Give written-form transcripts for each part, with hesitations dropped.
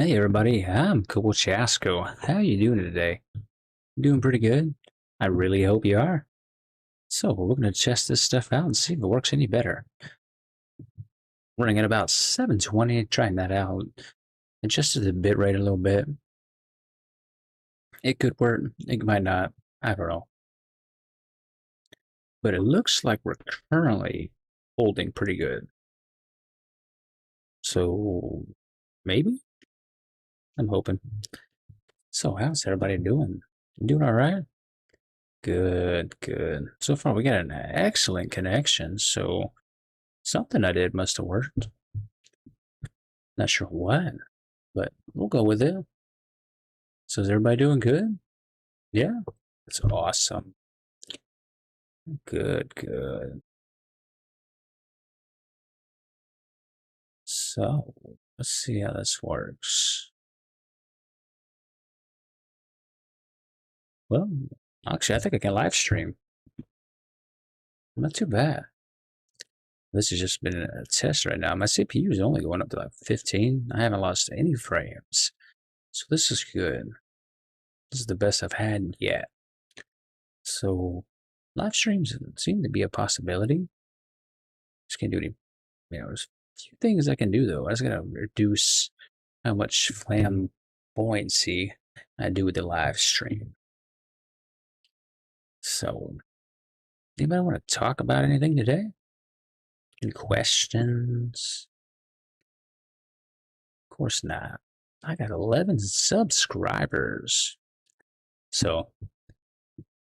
Hey everybody, I'm Cool Chasco. How you doing today? Doing pretty good. I really hope you are. So we're going to test this stuff out and see if it works any better. Running at about 720, trying that out. Adjusted the bitrate a little bit. It could work, it might not. I don't know. But it looks like we're currently holding pretty good. So maybe? I'm hoping. So how's everybody doing? Doing all right? Good, good. So far, we got an excellent connection. So something I did must have worked. Not sure what, but we'll go with it. So is everybody doing good? Yeah, that's awesome. Good, good. So let's see how this works. Well, actually, I think I can live stream. Not too bad. This has just been a test right now. My CPU is only going up to like 15. I haven't lost any frames. So this is good. This is the best I've had yet. So live streams seem to be a possibility. Just can't do any, there's a few things I can do though. I just gotta reduce how much flamboyancy I do with the live stream. So, anybody want to talk about anything today? Any questions? Of course not. I got 11 subscribers. So,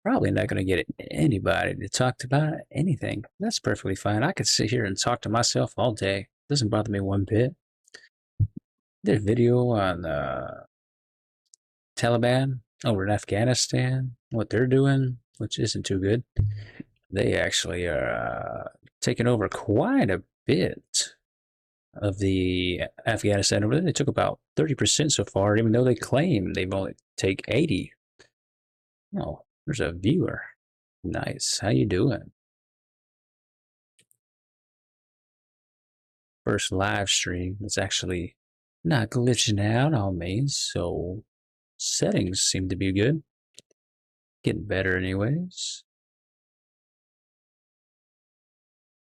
probably not going to get anybody to talk about anything. That's perfectly fine. I could sit here and talk to myself all day. Doesn't bother me one bit. Did a video on Taliban over in Afghanistan, what they're doing, which isn't too good. They actually are taking over quite a bit of the Afghanistan over there. They took about 30% so far, even though they claim they've only take 80. Oh, there's a viewer. Nice. How you doing? First live stream. It's actually not glitching out on me, so settings seem to be good. Getting better anyways.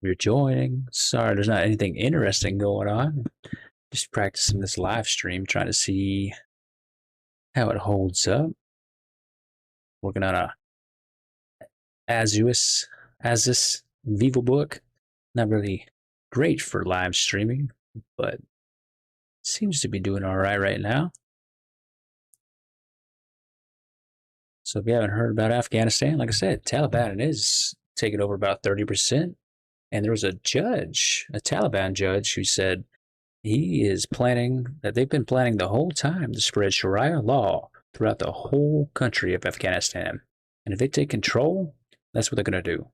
You're joining. Sorry, there's not anything interesting going on. Just practicing this live stream, trying to see how it holds up. Working on a Asus VivoBook. Not really great for live streaming, but seems to be doing all right now. So if you haven't heard about Afghanistan, like I said, Taliban is taking over about 30%. And there was a judge, a Taliban judge, who said he is planning, that they've been planning the whole time to spread Sharia law throughout the whole country of Afghanistan. And if they take control, that's what they're going to do.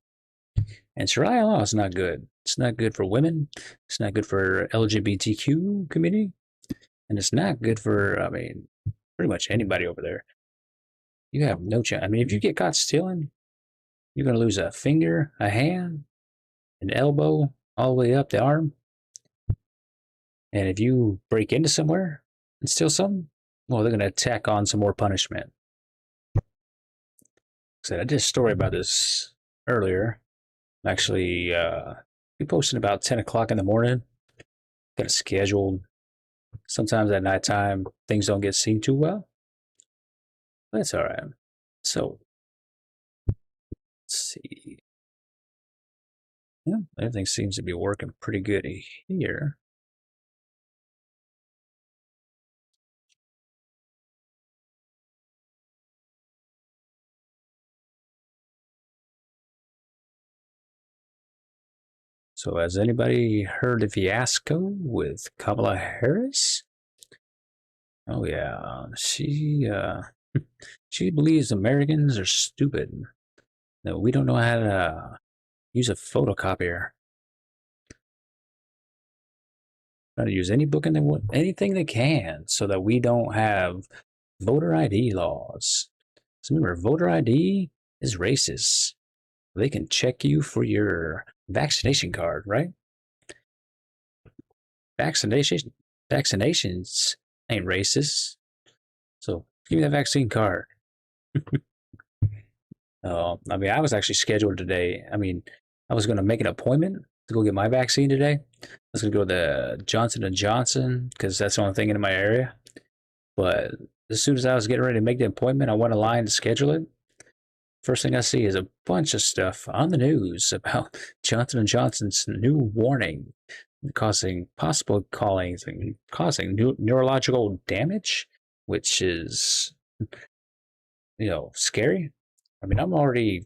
And Sharia law is not good. It's not good for women. It's not good for LGBTQ community. And it's not good for, pretty much anybody over there. You have no chance. I mean, if you get caught stealing, you're going to lose a finger, a hand, an elbow, all the way up the arm. And if you break into somewhere and steal something, well, they're going to tack on some more punishment. I did a story about this earlier. Actually, we posted about 10 o'clock in the morning. Got it scheduled. Sometimes at nighttime, things don't get seen too well. But it's all right. So, let's see. Yeah, everything seems to be working pretty good here. So, has anybody heard of Fiasco with Kamala Harris? Oh yeah, she believes Americans are stupid. That we don't know how to use a photocopier. Trying to use any book and anything they can so that we don't have voter ID laws. So remember, voter ID is racist. They can check you for your vaccination card, right? Vaccinations I ain't racist. So give me that vaccine card. I mean, I was actually scheduled today. I mean, I was going to make an appointment to go get my vaccine today. I was going to go to the Johnson and Johnson because that's the only thing in my area. But as soon as I was getting ready to make the appointment, I went online to schedule it. First thing I see is a bunch of stuff on the news about Johnson and Johnson's new warning causing possible callings and causing neurological damage, which is scary. I mean, I'm already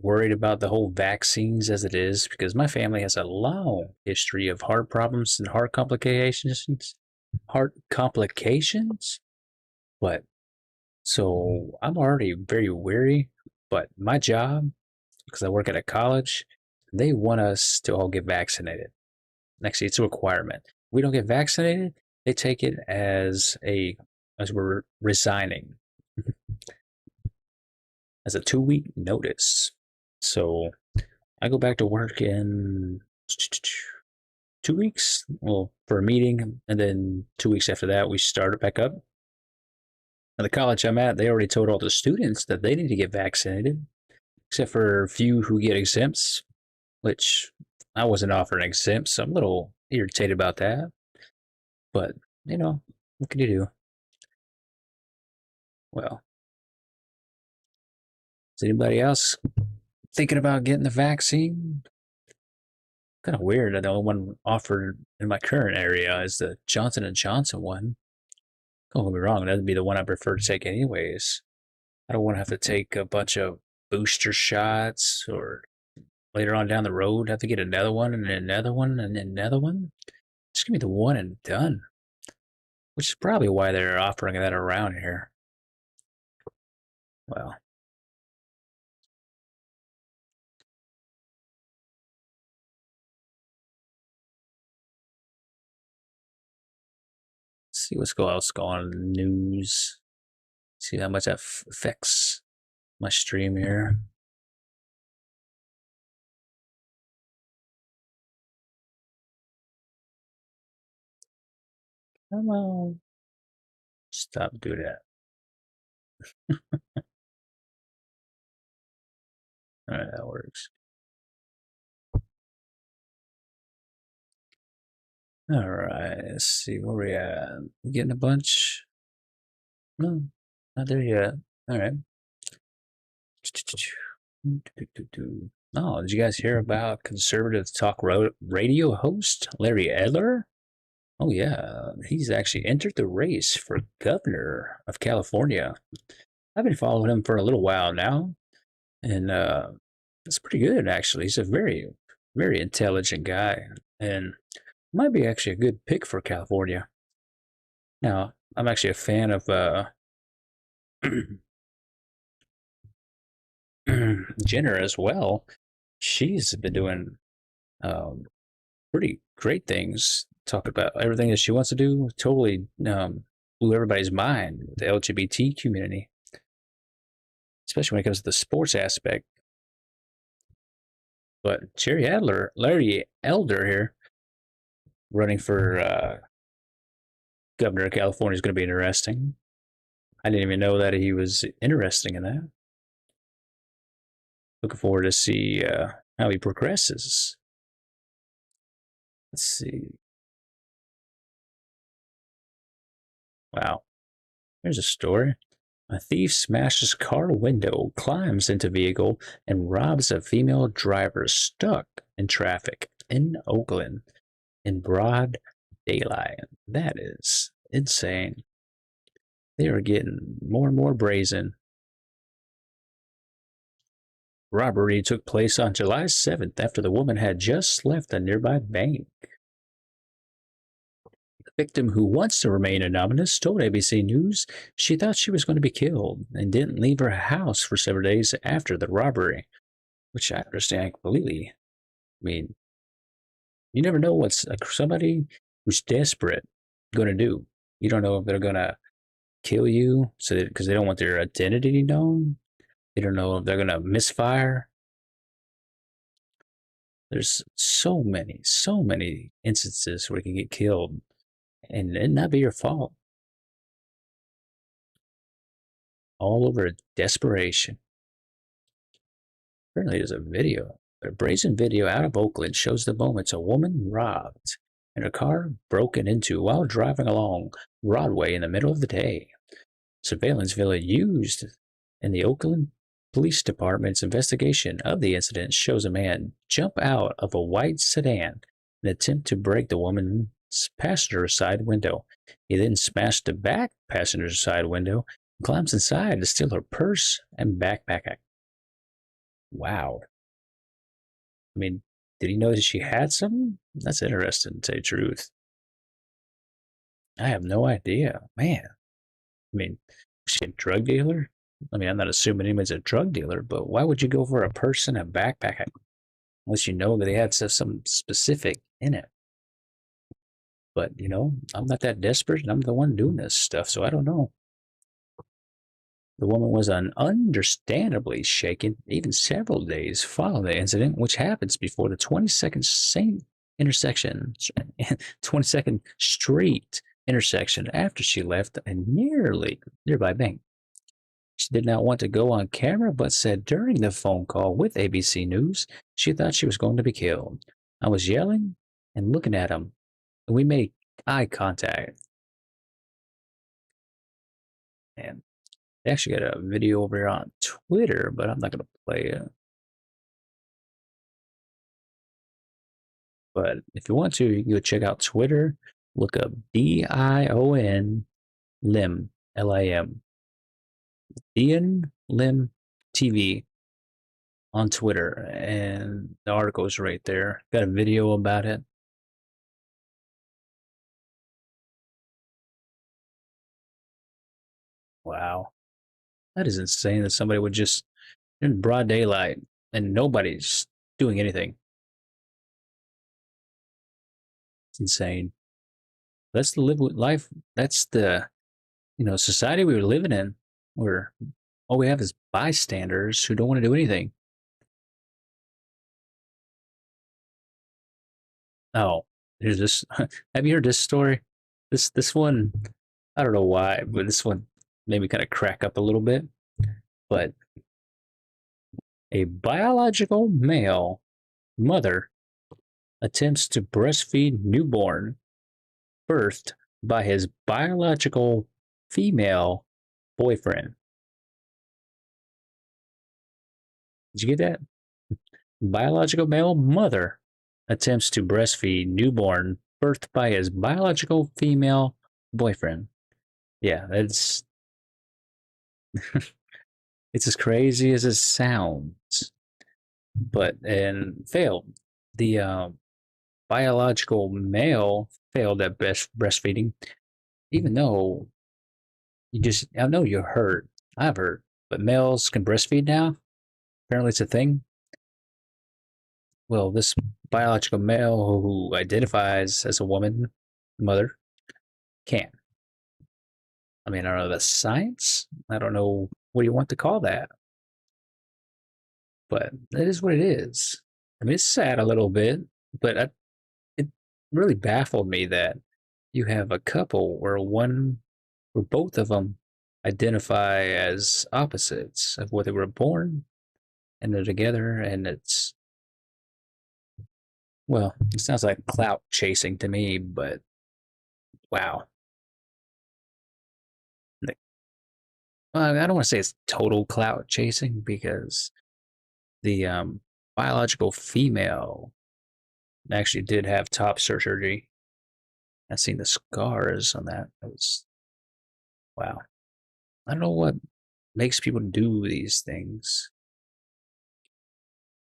worried about the whole vaccines as it is because my family has a long history of heart problems and heart complications. Heart complications, but so I'm already very wary. But my job, because I work at a college, they want us to all get vaccinated. Actually, it's a requirement. If we don't get vaccinated, they take it as we're resigning, as a 2 week notice. So I go back to work in 2 weeks, well, for a meeting, and then 2 weeks after that, we start it back up. At the college I'm at, they already told all the students that they need to get vaccinated, except for a few who get exempts, which I wasn't offered exempt, so I'm a little irritated about that. But, what can you do? Well, is anybody else thinking about getting the vaccine? Kind of weird that the only one offered in my current area is the Johnson and Johnson one. Don't get me wrong, that'd be the one I prefer to take anyways. I don't want to have to take a bunch of booster shots or later on down the road have to get another one and another one and another one. Just give me the one and done. Which is probably why they're offering that around here. Well, let's see what's else going on in the news. See how much that affects my stream here. Come on. Stop doing that. All right, that works. All right, let's see where we at. Getting a bunch. No, not there yet. All right. Oh, did you guys hear about conservative talk radio host Larry Edler? Oh yeah, he's actually entered the race for governor of California. I've been following him for a little while now, and it's pretty good actually. He's a very, very intelligent guy, and might be actually a good pick for California. Now, I'm actually a fan of Jenner as well. She's been doing um, pretty great things. Talk about everything that she wants to do. Totally blew everybody's mind with the LGBT community, especially when it comes to the sports aspect. But Larry Elder here, running for governor of California is going to be interesting. I didn't even know that he was interesting in that. Looking forward to see how he progresses. Let's see. Wow. There's a story. A thief smashes car window, climbs into vehicle, and robs a female driver stuck in traffic in Oakland in broad daylight. That is insane. They are getting more and more brazen. Robbery took place on July 7th after the woman had just left a nearby bank. The victim, who wants to remain anonymous, told ABC News she thought she was going to be killed and didn't leave her house for several days after the robbery, which I understand completely. I mean, you never know what somebody who's desperate going to do. You don't know if they're going to kill you because they don't want their identity known. They don't know if they're going to misfire. There's so many instances where you can get killed and it not be your fault. all over desperation. Apparently, there's a video. A brazen video out of Oakland shows the moments a woman robbed and her car broken into while driving along Broadway in the middle of the day. Surveillance video used in the Oakland Police Department's investigation of the incident shows a man jump out of a white sedan in an attempt to break the woman's passenger side window. He then smashed the back passenger side window and climbs inside to steal her purse and backpack. Wow. I mean, did he know that she had something? That's interesting, to say the truth. I have no idea. Man, I mean, is she a drug dealer? I mean, I'm not assuming anybody's a drug dealer, but why would you go for a purse and a backpack unless you know that they had some specific in it? But, I'm not that desperate and I'm the one doing this stuff, so I don't know. The woman was understandably shaken even several days following the incident, which happens before the 22nd same intersection, 22nd Street intersection after she left a nearby bank. She did not want to go on camera, but said during the phone call with ABC News, she thought she was going to be killed. I was yelling and looking at him, and we made eye contact. And they actually got a video over here on Twitter, but I'm not going to play it. But if you want to, you can go check out Twitter. Look up Dion Lim, Lim. Dion Lim TV on Twitter. And the article is right there. Got a video about it. Wow. That is insane that somebody would just in broad daylight and nobody's doing anything. It's insane. That's the life. That's the society we were living in, where all we have is bystanders who don't want to do anything. Oh, here's this. Have you heard this story? This one, I don't know why, but this one made me kind of crack up a little bit. But a biological male mother attempts to breastfeed newborn birthed by his biological female boyfriend. Did you get that? Biological male mother attempts to breastfeed newborn birthed by his biological female boyfriend. Yeah, it's as crazy as it sounds, but and failed. The biological male failed at breastfeeding, even though I know you heard, I've heard, but males can breastfeed now. Apparently, it's a thing. Well, this biological male who identifies as a woman, mother, can. I mean, I don't know, that's science. I don't know what do you want to call that, but it is what it is. I mean, it's sad a little bit, but it really baffled me that you have a couple where both of them identify as opposites of where they were born, and they're together, and it sounds like clout chasing to me, but wow. I don't want to say it's total clout chasing because the biological female actually did have top surgery. I've seen the scars on that. It was wow. I don't know what makes people do these things.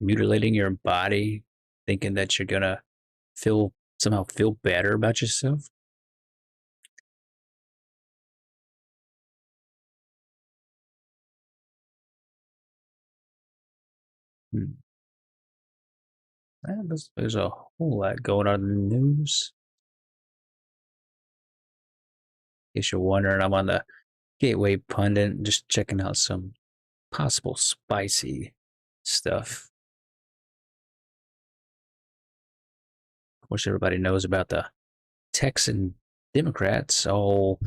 Mutilating your body, thinking that you're gonna somehow feel better about yourself. Hmm. There's a whole lot going on in the news. In case you're wondering, I'm on the Gateway Pundit, just checking out some possible spicy stuff. Of course, everybody knows about the Texan Democrats all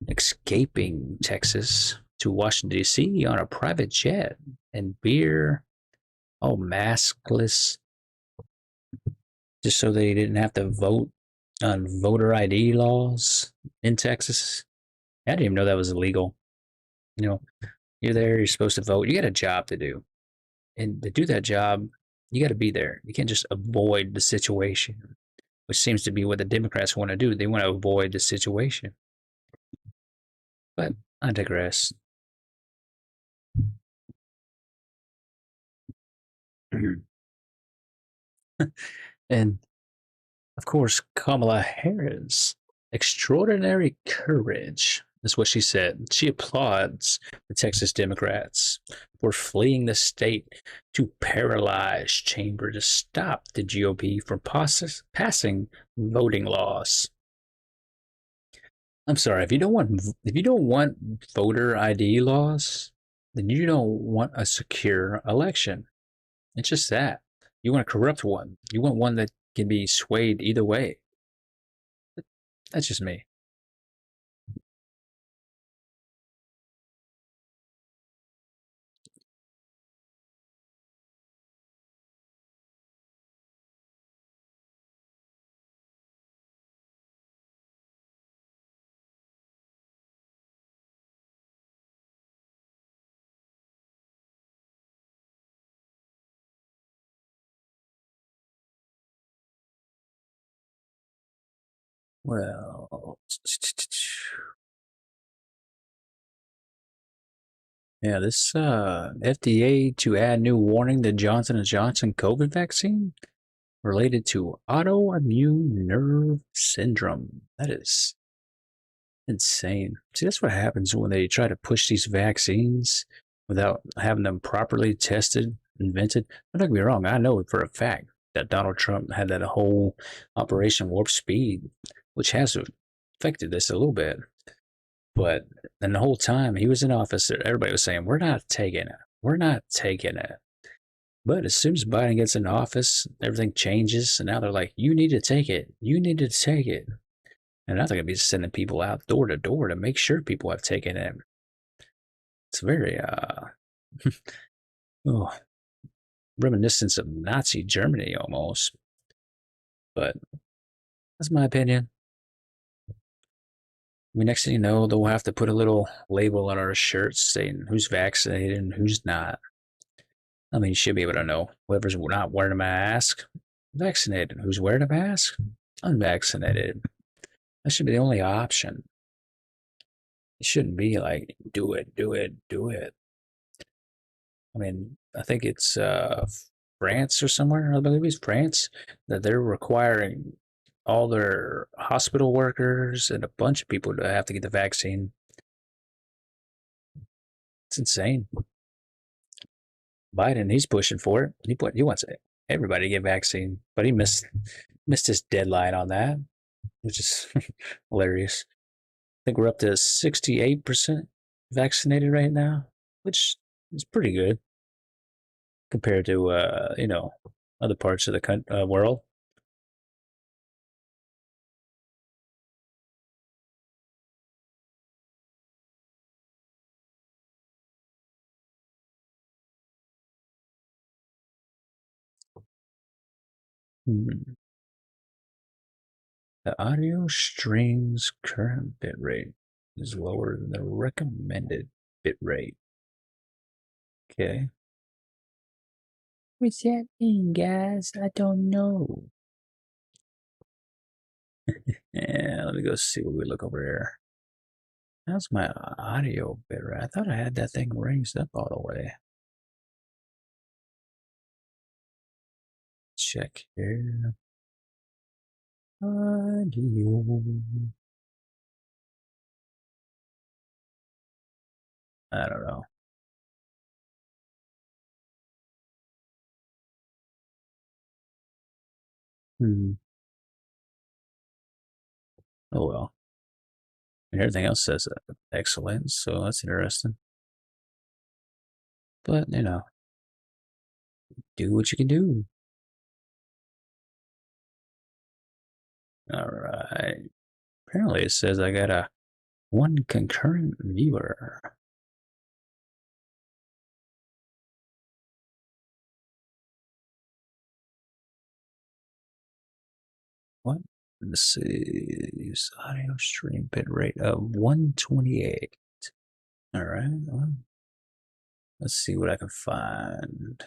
escaping Texas to Washington, D.C. on a private jet and beer, all maskless, just so they didn't have to vote on voter ID laws in Texas. I didn't even know that was illegal. You know, you're there, you're supposed to vote, you got a job to do. And to do that job, you got to be there. You can't just avoid the situation, which seems to be what the Democrats want to do. They want to avoid the situation. But I digress. And of course, Kamala Harris, extraordinary courage is what she said. She applauds the Texas Democrats for fleeing the state to paralyze chamber to stop the GOP from passing voting laws. I'm sorry, if you don't want voter ID laws, then you don't want a secure election. It's just that. You want a corrupt one. You want one that can be swayed either way. That's just me. Well, yeah, this FDA to add new warning to Johnson and Johnson COVID vaccine related to autoimmune nerve syndrome. That is insane. See, that's what happens when they try to push these vaccines without having them properly tested, invented. But don't get me wrong, I know for a fact that Donald Trump had that whole Operation Warp Speed, which has affected this a little bit. But then the whole time he was in office, everybody was saying, "We're not taking it. We're not taking it." But as soon as Biden gets in office, everything changes, and now they're like, "You need to take it. You need to take it." And now they're going to be sending people out door to door to make sure people have taken it. It's very oh, reminiscent of Nazi Germany almost. But that's my opinion. I mean, next thing you know, they'll have to put a little label on our shirts saying who's vaccinated and who's not. I mean, you should be able to know whoever's not wearing a mask, vaccinated. Who's wearing a mask, unvaccinated. That should be the only option. It shouldn't be like do it, do it, do it. I mean, I think it's France or somewhere. I believe it's France that they're requiring all their hospital workers and a bunch of people to have to get the vaccine. It's insane. Biden, he's pushing for it. He wants everybody to get vaccine, but he missed his deadline on that, which is hilarious. I think we're up to 68% vaccinated right now, which is pretty good compared to other parts of the world. Hmm. The audio stream's current bitrate is lower than the recommended bitrate. Okay. What's that mean, guys? I don't know. Yeah, let me go see what we look over here. How's my audio bitrate? I thought I had that thing raised up all the way. Check here. Audio. I don't know. Hmm. Oh well. And everything else says excellent, so that's interesting. But do what you can do. All right. Apparently, it says I got a one concurrent viewer. What? Let's see. Use audio stream bit rate of 128. All right. Well, let's see what I can find.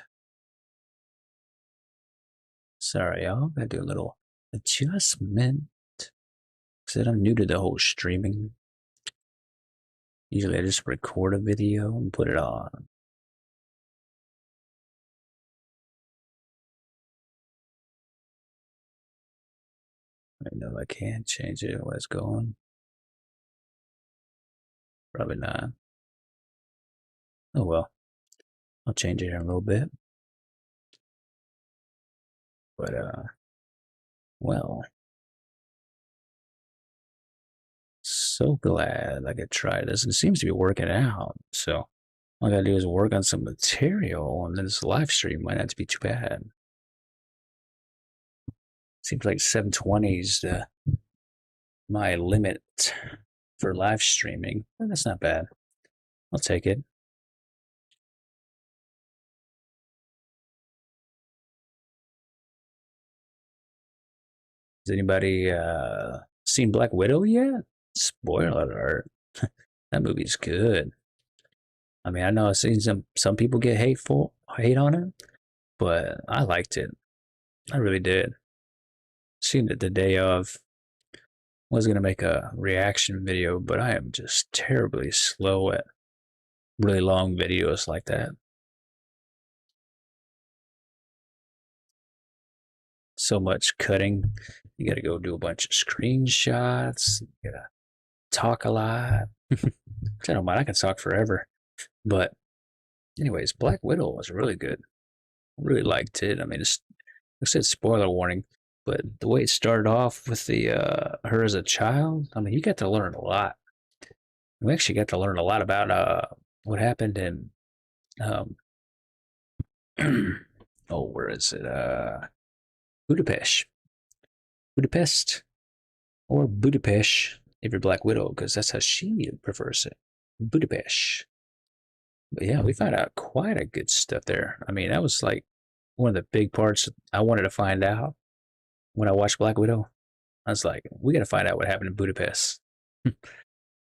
Sorry, y'all. Gotta do a little adjustment. Said I'm new to the whole streaming. Usually I just record a video and put it on. I know I can't change it where it's going. Probably not. Oh well. I'll change it in a little bit. But well. So glad I could try this. It seems to be working out. So all I gotta do is work on some material and then this live stream might not be too bad. Seems like 720 is my limit for live streaming. That's not bad. I'll take it. Has anybody seen Black Widow yet? Spoiler alert. That movie's good. I mean, I know I've seen some people get hate on it, but I liked it. I really did. Seen it the day of. Was gonna make a reaction video, but I am just terribly slow at really long videos like that. So much cutting. You gotta go do a bunch of screenshots. You gotta talk a lot. I don't mind. I can talk forever. But anyways, Black Widow was really good. I really liked it. I mean, it's, I said spoiler warning, but the way it started off with the her as a child, I mean, you got to learn a lot. We actually got to learn a lot about what happened in um, oh, where is it? Budapest, Budapest, or Budapest if you're Black Widow, because that's how she prefers it. Budapest. But yeah, we found out quite a good stuff there. I mean, that was like one of the big parts I wanted to find out when I watched Black Widow. I was like, we got to find out what happened in Budapest.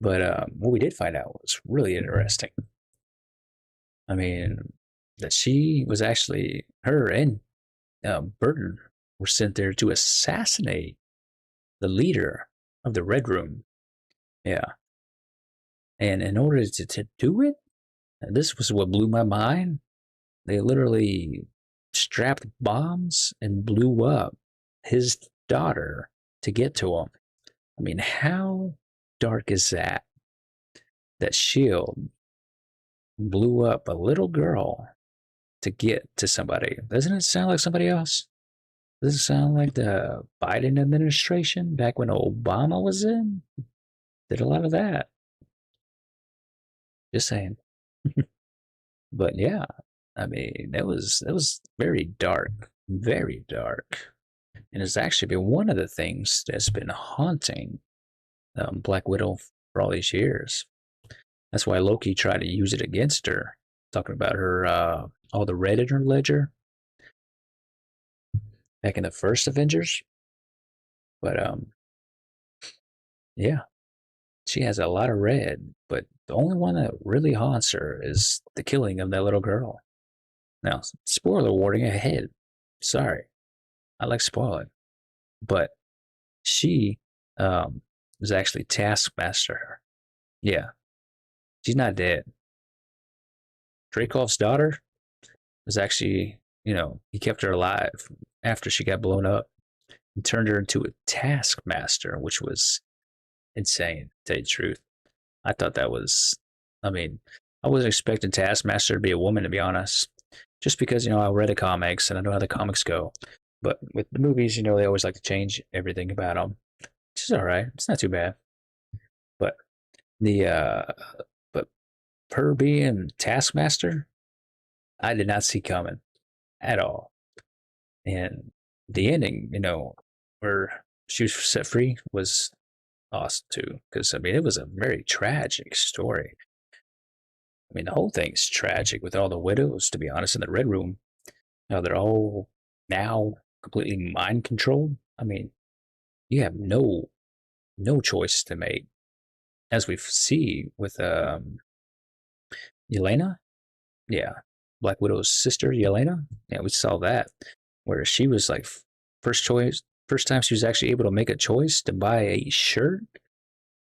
But what we did find out was really interesting. I mean, that she was actually, her and Burton were sent there to assassinate the leader of the Red Room. Yeah. And in order to do it, this was what blew my mind. They literally strapped bombs and blew up his daughter to get to him. I mean, how dark is that? That Shield blew up a little girl to get to somebody. Doesn't it sound like somebody else? Does it sound like the Biden administration back when Obama was in? Did a lot of that. Just saying. But yeah, I mean, it was very dark, very dark, and it's actually been one of the things that's been haunting Black Widow for all these years. That's why Loki tried to use it against her, talking about her all the red in her ledger back in the first Avengers. But yeah, she has a lot of red, but the only one that really haunts her is the killing of that little girl. Now, spoiler warning ahead. Sorry, I like spoiling, but she was actually Taskmaster. Yeah, she's not dead. Dreykov's daughter was actually, he kept her alive after she got blown up and turned her into a Taskmaster, which was insane, to tell you the truth. I thought that was, I mean, I wasn't expecting Taskmaster to be a woman, to be honest, just because, I read the comics and I know how the comics go. But with the movies, they always like to change everything about them, which is all right. It's not too bad. But the, but her being Taskmaster, I did not see coming at all. And the ending, where she was set free was awesome too. Because, I mean, it was a very tragic story. I mean, the whole thing's tragic with all the widows, to be honest, in the Red Room. They're all now completely mind controlled. I mean, you have no choice to make, as we see with Yelena. Yeah, Black Widow's sister Yelena. Yeah, we saw that where she was like first choice, first time she was actually able to make a choice to buy a shirt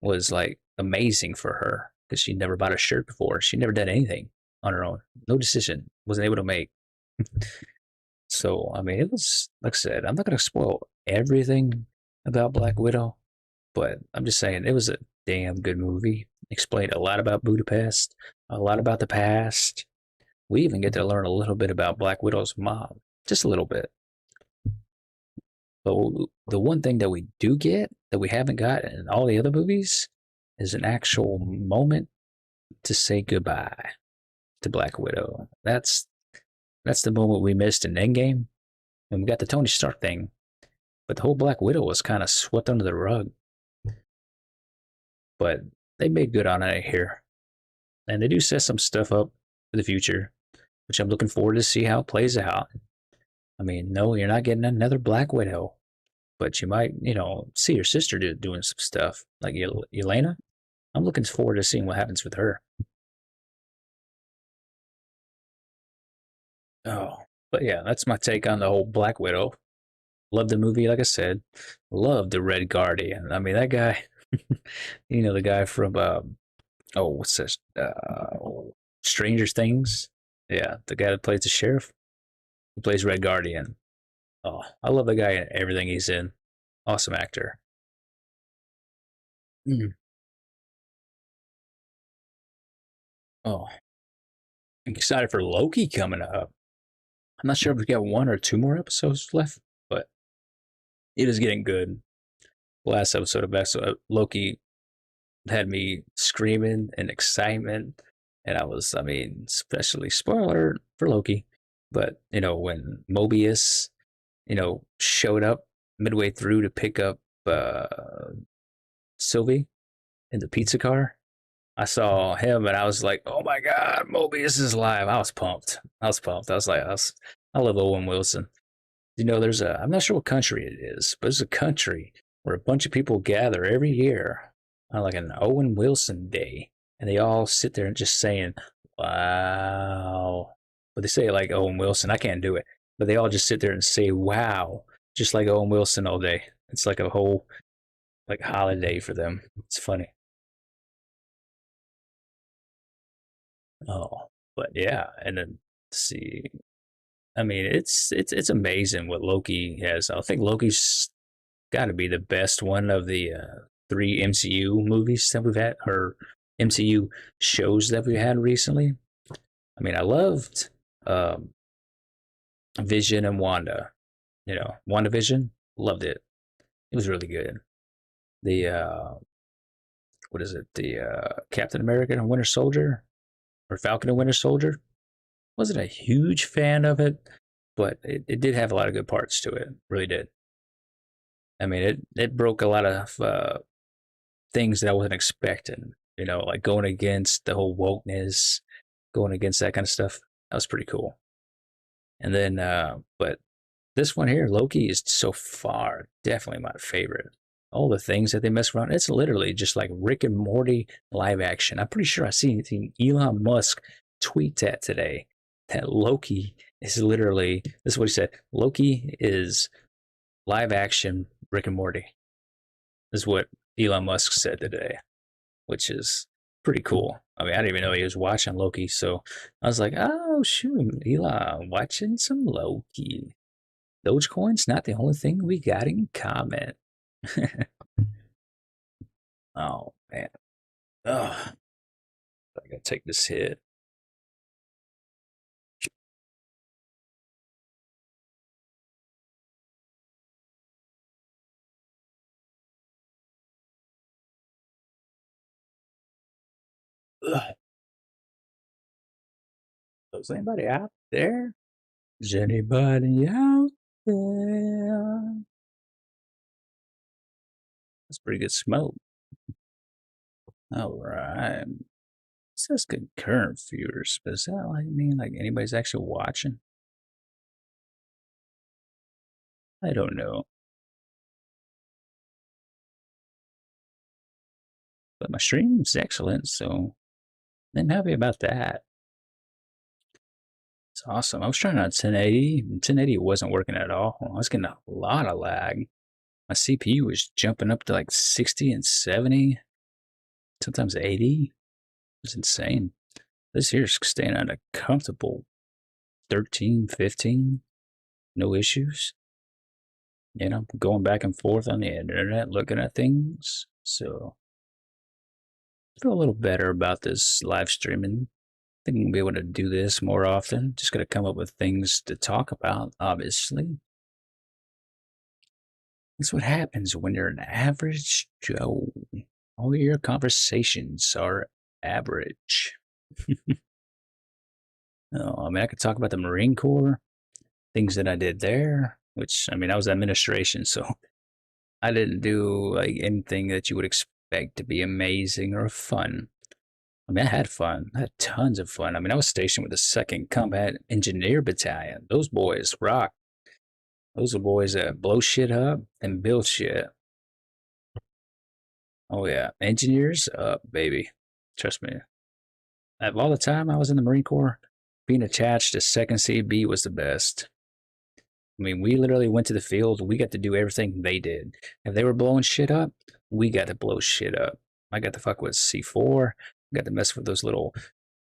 was like amazing for her because she never bought a shirt before. She never did anything on her own. No decision wasn't able to make. So I mean, it was like I said. I'm not gonna spoil everything about Black Widow, but I'm just saying it was a damn good movie. Explained a lot about Budapest, a lot about the past. We even get to learn a little bit about Black Widow's mom, just a little bit. But the one thing that we do get that we haven't got in all the other movies is an actual moment to say goodbye to Black Widow. That's the moment we missed in Endgame when we got the Tony Stark thing. But the whole Black Widow was kind of swept under the rug. But they made good on it here, and they do set some stuff up for the future, which I'm looking forward to see how it plays out. I mean, no, you're not getting another Black Widow, but you might, see your sister doing some stuff like Elena. I'm looking forward to seeing what happens with her. Oh, but yeah, that's my take on the whole Black Widow. Love the movie, like I said. Love the Red Guardian. I mean, that guy, the guy from what's this? Stranger Things. Yeah, the guy that plays the sheriff, who plays Red Guardian. Oh, I love the guy in everything he's in. Awesome actor. Mm. Oh, I'm excited for Loki coming up. I'm not sure if we got one or two more episodes left, but it is getting good. Last episode of Loki had me screaming in excitement, and I mean, especially spoiler for Loki, but when Mobius, showed up midway through to pick up Sylvie in the pizza car. I saw him and I was like, "Oh my God, Mobius is alive!" I was pumped. I was pumped. I was like, I love Owen Wilson. There's I'm not sure what country it is, but it's a country where a bunch of people gather every year on like an Owen Wilson day, and they all sit there and just saying, "Wow." But they say it like Owen Wilson. I can't do it, but they all just sit there and say, "Wow," just like Owen Wilson all day. It's like a whole like holiday for them. It's funny. Oh, but yeah, and then see. I mean, it's amazing what Loki has. I think Loki's got to be the best one of the three MCU movies that we've had, or MCU shows that we had recently. I mean, I loved um, Vision and Wanda. WandaVision, loved it. It was really good. The what is it? The Captain America and Winter Soldier, or Falcon and Winter Soldier. Wasn't a huge fan of it, but it did have a lot of good parts to it. Really did. I mean, it broke a lot of things that I wasn't expecting. Like going against the whole wokeness, going against that kind of stuff. That was pretty cool. And then, but this one here, Loki, is so far definitely my favorite. All the things that they mess around, it's literally just like Rick and Morty live action. I'm pretty sure I seen Elon Musk tweet that today that Loki is literally, this is what he said, Loki is live action Rick and Morty, is what Elon Musk said today, which is pretty cool. I mean, I didn't even know he was watching Loki, so I was like, oh shoot, Elon watching some Loki. Dogecoin's not the only thing we got in common. Oh man. Ugh. I gotta take this hit. Ugh. Is anybody out there? Is anybody out there? That's pretty good smoke. All right. It says concurrent viewers, but does that like mean like anybody's actually watching? I don't know. But my stream's excellent, so I'm happy about that. It's awesome. I was trying on 1080. 1080 wasn't working at all. I was getting a lot of lag. My CPU was jumping up to like 60 and 70, sometimes 80. It was insane. This here's staying at a comfortable 13, 15, no issues. Going back and forth on the internet, looking at things. So I feel a little better about this live streaming. I think we'll be able to do this more often. Just got to come up with things to talk about, obviously. That's what happens when you're an average Joe. All your conversations are average. Oh, I mean, I could talk about the Marine Corps, things that I did there, which, I mean, I was administration, so I didn't do like anything that you would expect to be amazing or fun. I mean, I had fun. I had tons of fun. I mean, I was stationed with the 2nd Combat Engineer Battalion. Those boys rock. Those are boys that blow shit up and build shit. Oh, yeah. Engineers up, baby. Trust me. Of all the time I was in the Marine Corps, being attached to 2nd CB was the best. I mean, we literally went to the field. We got to do everything they did. If they were blowing shit up, we got to blow shit up. I got to fuck with C4. Got to mess with those little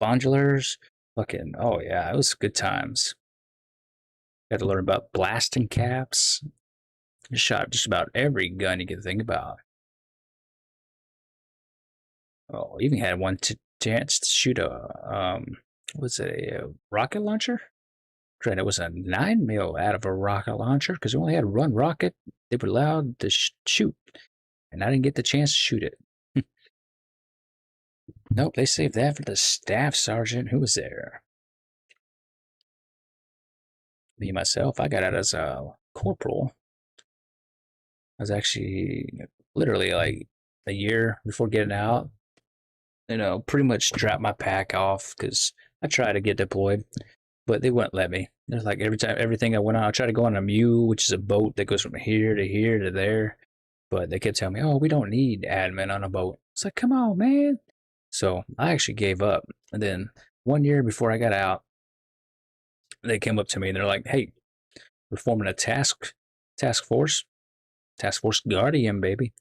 bondulars. Fucking, oh yeah, it was good times. Got to learn about blasting caps. Shot just about every gun you could think about. Oh, even had one chance to shoot was it a rocket launcher? Right, it was a 9mm out of a rocket launcher because we only had one rocket they were allowed to shoot, and I didn't get the chance to shoot it. Nope, they saved that for the staff sergeant who was there. Me myself, I got out as a corporal. I was actually literally like a year before getting out. Pretty much dropped my pack off because I tried to get deployed, but they wouldn't let me. They're like everything I went on, I tried to go on a mule, which is a boat that goes from here to here to there. But they kept telling me, oh, we don't need admin on a boat. It's like, come on, man. So I actually gave up. And then 1 year before I got out, they came up to me and they're like, hey, we're forming a task force Guardian, baby.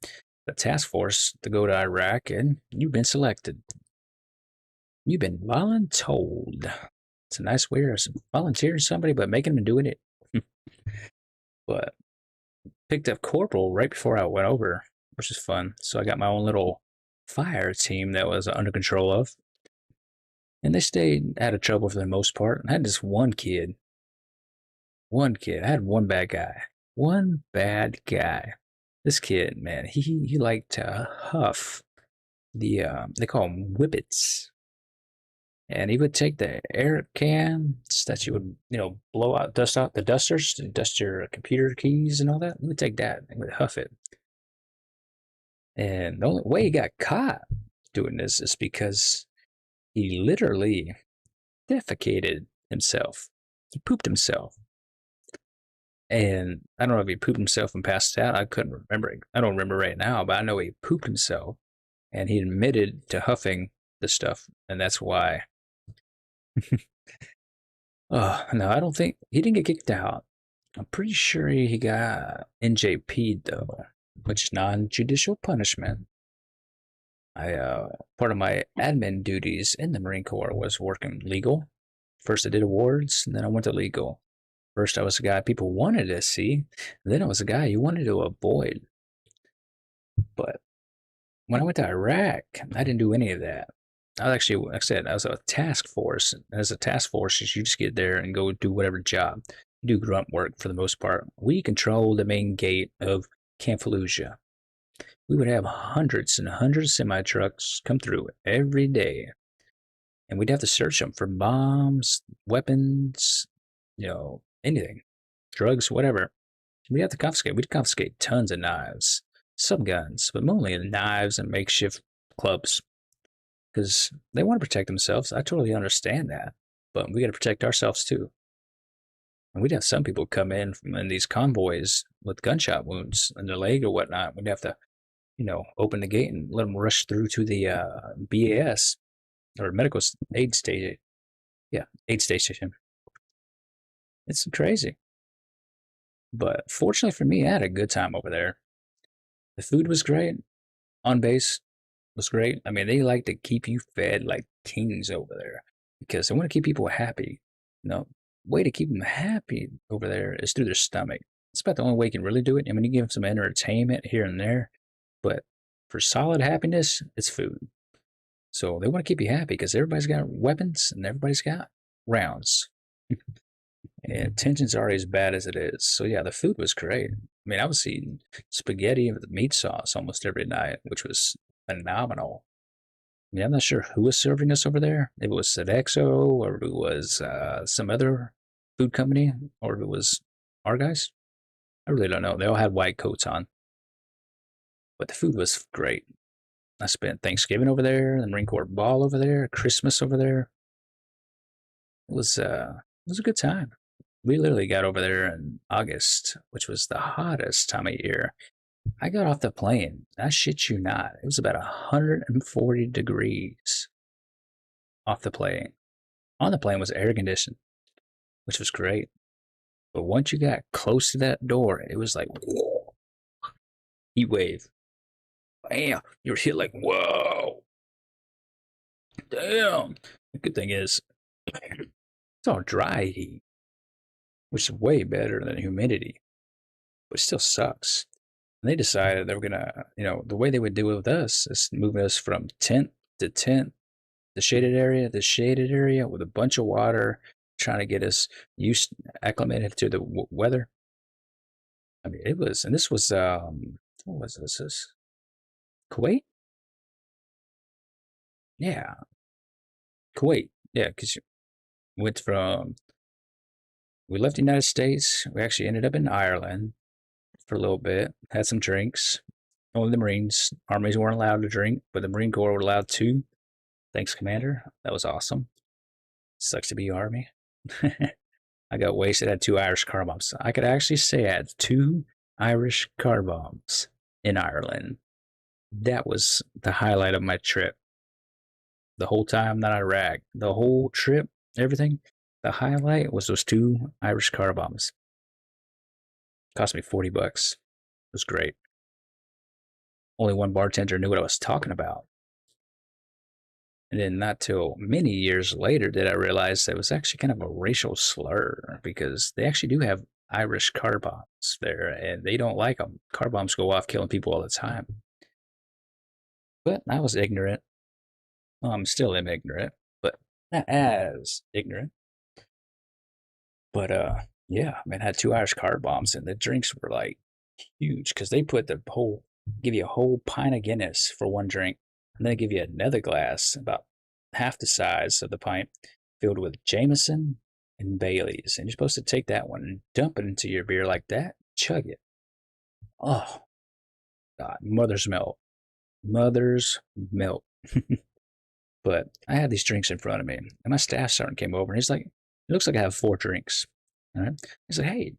A task force to go to Iraq, and you've been selected. You've been voluntold. It's a nice way of volunteering somebody, but making them doing it. But picked up corporal right before I went over, which is fun. So I got my own little fire team that was under control of. And they stayed out of trouble for the most part. I had this one kid. I had one bad guy. One bad guy. This kid, man, he liked to huff the they call them whippets. And he would take the air cans that you would, blow out, dust out the dusters to dust your computer keys and all that. He would take that and would huff it. And the only way he got caught doing this is because he literally defecated himself. He pooped himself. And I don't know if he pooped himself and passed out. I couldn't remember. I don't remember right now, but I know he pooped himself. And he admitted to huffing the stuff. And that's why. Oh, no, I don't think he didn't get kicked out. I'm pretty sure he got NJP'd though, which is non-judicial punishment. Part of my admin duties in the Marine Corps was working legal. First I did awards, and then I went to legal. First I was a guy people wanted to see, and then I was a guy you wanted to avoid. But when I went to Iraq, I didn't do any of that. I was actually, like I said, I was a task force. As a task force, you just get there and go do whatever job. You do grunt work for the most part. We control the main gate of Camp Fallujah. We would have hundreds and hundreds of semi-trucks come through every day. And we'd have to search them for bombs, weapons, anything, drugs, whatever. We'd have to confiscate. We'd confiscate tons of knives, some guns, but mainly knives and makeshift clubs. Because they want to protect themselves. I totally understand that. But we got to protect ourselves too. And we'd have some people come in these convoys with gunshot wounds in their leg or whatnot. We'd have to open the gate and let them rush through to the BAS or medical aid station. Yeah, aid station. It's crazy. But fortunately for me, I had a good time over there. The food was great. On base was great. I mean, they like to keep you fed like kings over there because they want to keep people happy. Way to keep them happy over there is through their stomach. It's about the only way you can really do it. I mean, you give them some entertainment here and there, but for solid happiness, it's food. So they want to keep you happy because everybody's got weapons and everybody's got rounds. And tension's already as bad as it is. So yeah, the food was great. I mean, I was eating spaghetti with meat sauce almost every night, which was phenomenal. I mean, I'm not sure who was serving us over there. If it was Sodexo or if it was some other food company or if it was our guys. I really don't know. They all had white coats on, but the food was great. I spent Thanksgiving over there, the Marine Corps Ball over there, Christmas over there. It was a good time. We literally got over there in August, which was the hottest time of year. I got off the plane. I shit you not. It was about 140 degrees off the plane. On the plane was air conditioned, which was great. But once you got close to that door, it was like, whoa, heat wave. Bam. You were hit like, whoa, damn. The good thing is, it's all dry heat, which is way better than humidity, but it still sucks. And they decided they were gonna, the way they would do it with us is moving us from tent to tent, the shaded area with a bunch of water, trying to get us acclimated to the weather. I mean, it was, and this was, what was this? Kuwait? Yeah, Kuwait. Yeah, because went from, we left the United States. We actually ended up in Ireland for a little bit, had some drinks. Only the Marines, Armies weren't allowed to drink, but the Marine Corps were allowed to. Thanks, Commander. That was awesome. Sucks to be Army. I got wasted. I had two Irish car bombs. I could actually say I had two Irish car bombs in Ireland. That was the highlight of my trip. The whole time, not Iraq. The whole trip, everything. The highlight was those two Irish car bombs. Cost me $40. It was great. Only one bartender knew what I was talking about. And then not till many years later did I realize that it was actually kind of a racial slur because they actually do have Irish car bombs there and they don't like them. Car bombs go off killing people all the time. But I was ignorant. Well, I'm still am ignorant, but not as ignorant. But yeah, I mean, I had two Irish car bombs and the drinks were like huge because they put give you a whole pint of Guinness for one drink, and then they give you another glass about half the size of the pint filled with Jameson and Bailey's, and you're supposed to take that one and dump it into your beer like that, chug it. Oh God, mother's milk. But I had these drinks in front of me, and my staff sergeant came over, and he's like, "It looks like I have four drinks." All right? He's like, "Hey,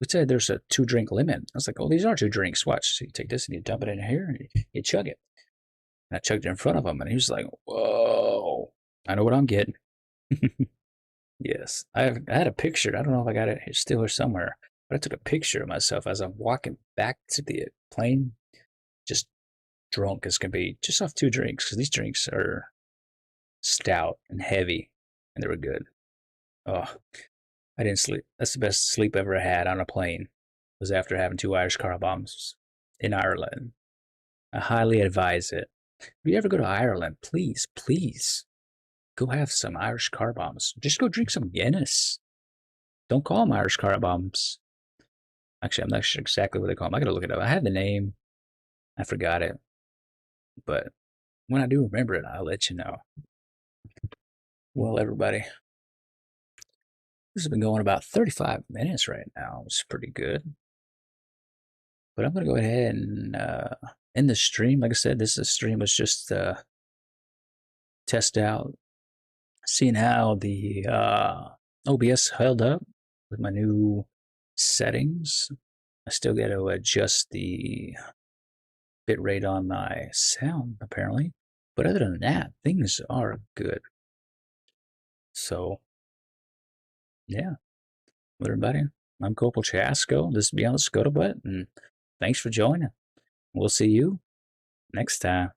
we said there's a 2 drink limit." I was like, "Oh, these are 2 drinks. Watch. So you take this and you dump it in here and you chug it." And I chugged it in front of him, and he was like, "Whoa, I know what I'm getting." Yes, I had a picture. I don't know if I got it here still or somewhere, but I took a picture of myself as I'm walking back to the plane, just drunk as can be, just off 2 drinks, because these drinks are stout and heavy, and they were good. Oh, I didn't sleep. That's the best sleep I ever had on a plane. Was after having two Irish car bombs in Ireland. I highly advise it. If you ever go to Ireland, please, please go have some Irish car bombs. Just go drink some Guinness. Don't call them Irish car bombs. Actually, I'm not sure exactly what they call them. I gotta look it up. I had the name. I forgot it. But when I do remember it, I'll let you know. Well, everybody, this has been going about 35 minutes right now. It's pretty good. But I'm going to go ahead and end the stream. Like I said, this stream was just test out, seeing how the OBS held up with my new settings. I still got to adjust the bitrate on my sound, apparently. But other than that, things are good. So, yeah, with everybody, I'm Corporal Chasco. This is Beyond the Scuttlebutt, and thanks for joining. We'll see you next time.